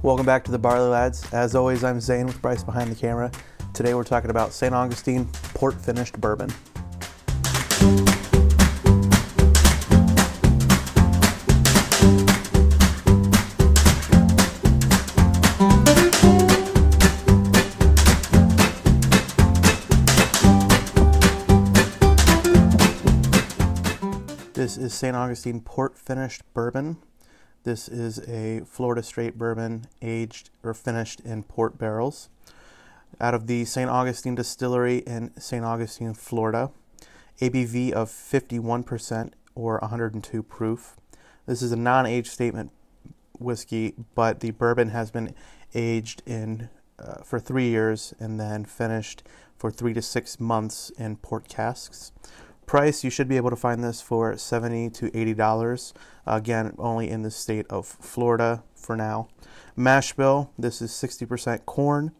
Welcome back to the Barley Lads. As always, I'm Zane with Bryce behind the camera. Today we're talking about St. Augustine port finished bourbon. This is St. Augustine port finished bourbon. This is a Florida straight bourbon aged or finished in port barrels out of the St. Augustine Distillery in St. Augustine, Florida. ABV of 51% or 102 proof. This is a non-age statement whiskey, but the bourbon has been aged in for 3 years and then finished for 3 to 6 months in port casks. Price, you should be able to find this for $70 to $80. Again, only in the state of Florida for now. Mash bill, this is 60% corn,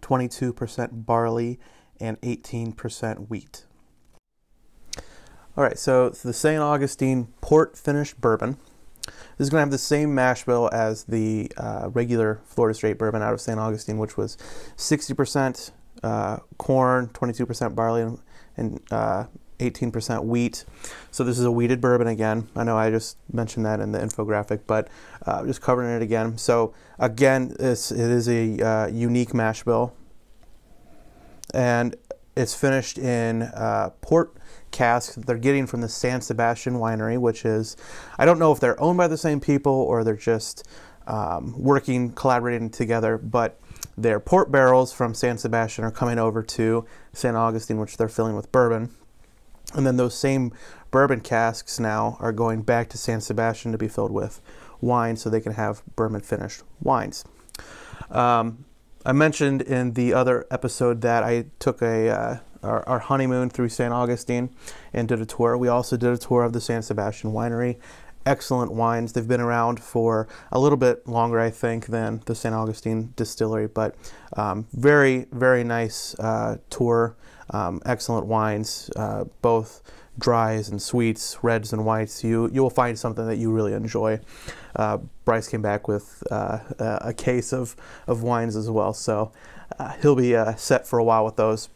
22% barley, and 18% wheat. All right, so it's the St. Augustine port finished bourbon. This is going to have the same mash bill as the regular Florida straight bourbon out of St. Augustine, which was 60% corn, 22% barley, and 18% wheat. So this is a weeded bourbon again. I know I just mentioned that in the infographic, but just covering it again. So again, it is a unique mash bill, and it's finished in port casks that they're getting from the San Sebastian Winery, which is, I don't know if they're owned by the same people or they're just collaborating together, but their port barrels from San Sebastian are coming over to St. Augustine, which they're filling with bourbon. And then those same bourbon casks now are going back to San Sebastian to be filled with wine so they can have bourbon finished wines. I mentioned in the other episode that I took our honeymoon through St. Augustine and did a tour. We also did a tour of the San Sebastian Winery. Excellent wines. They've been around for a little bit longer, I think, than the St. Augustine Distillery, but very, very nice tour. Excellent wines, both dries and sweets, reds and whites. You'll find something that you really enjoy. Bryce came back with a case of wines as well, so he'll be set for a while with those.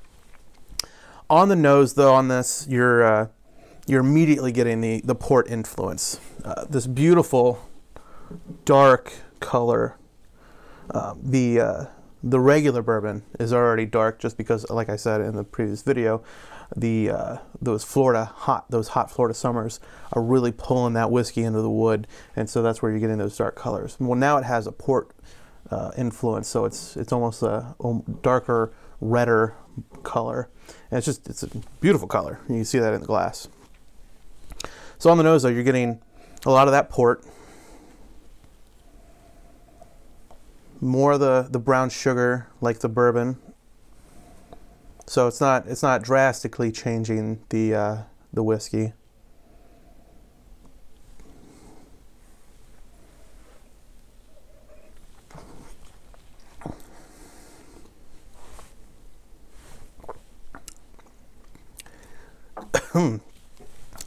On the nose, though, on this, you're immediately getting the port influence. This beautiful dark color. The regular bourbon is already dark just because, like I said in the previous video, those hot Florida summers are really pulling that whiskey into the wood, and so that's where you're getting those dark colors. Well, now it has a port influence, so it's almost a darker, redder color, and it's a beautiful color. You can see that in the glass. So on the nose, though, you're getting a lot of that port. More of the brown sugar like the bourbon, so it's not drastically changing the whiskey.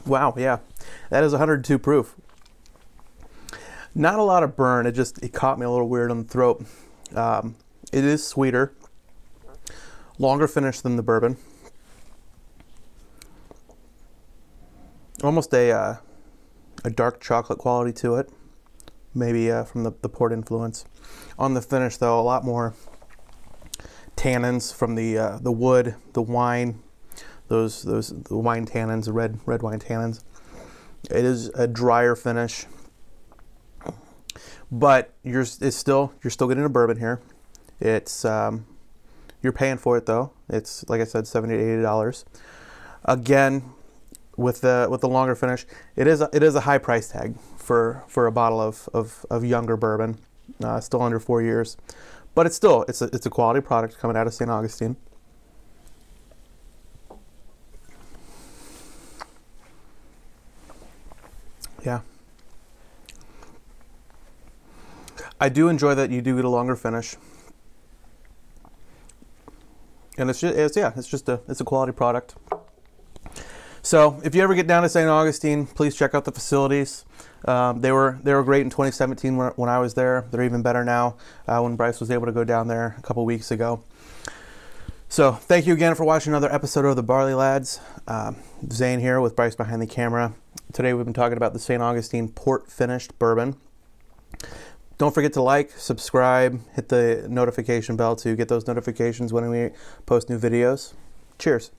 Wow, yeah, that is 102 proof. Not a lot of burn. It caught me a little weird on the throat. It is sweeter, longer finish than the bourbon. Almost a dark chocolate quality to it, maybe from the port influence. On the finish, though, a lot more tannins from the wood, the wine, the wine tannins, the red wine tannins. It is a drier finish. But you're still getting a bourbon here. It's you're paying for it though. It's, like I said, $70 to $80. Again, with the longer finish, it is a high price tag for a bottle of younger bourbon, still under 4 years. But it's a quality product coming out of St. Augustine. Yeah. I do enjoy that you do get a longer finish, and it's a quality product. So if you ever get down to St. Augustine, please check out the facilities. They were great in 2017 when I was there. They're even better now when Bryce was able to go down there a couple weeks ago. So thank you again for watching another episode of the Barley Lads. Zane here with Bryce behind the camera. Today we've been talking about the St. Augustine port finished bourbon. Don't forget to like, subscribe, hit the notification bell to get those notifications when we post new videos. Cheers.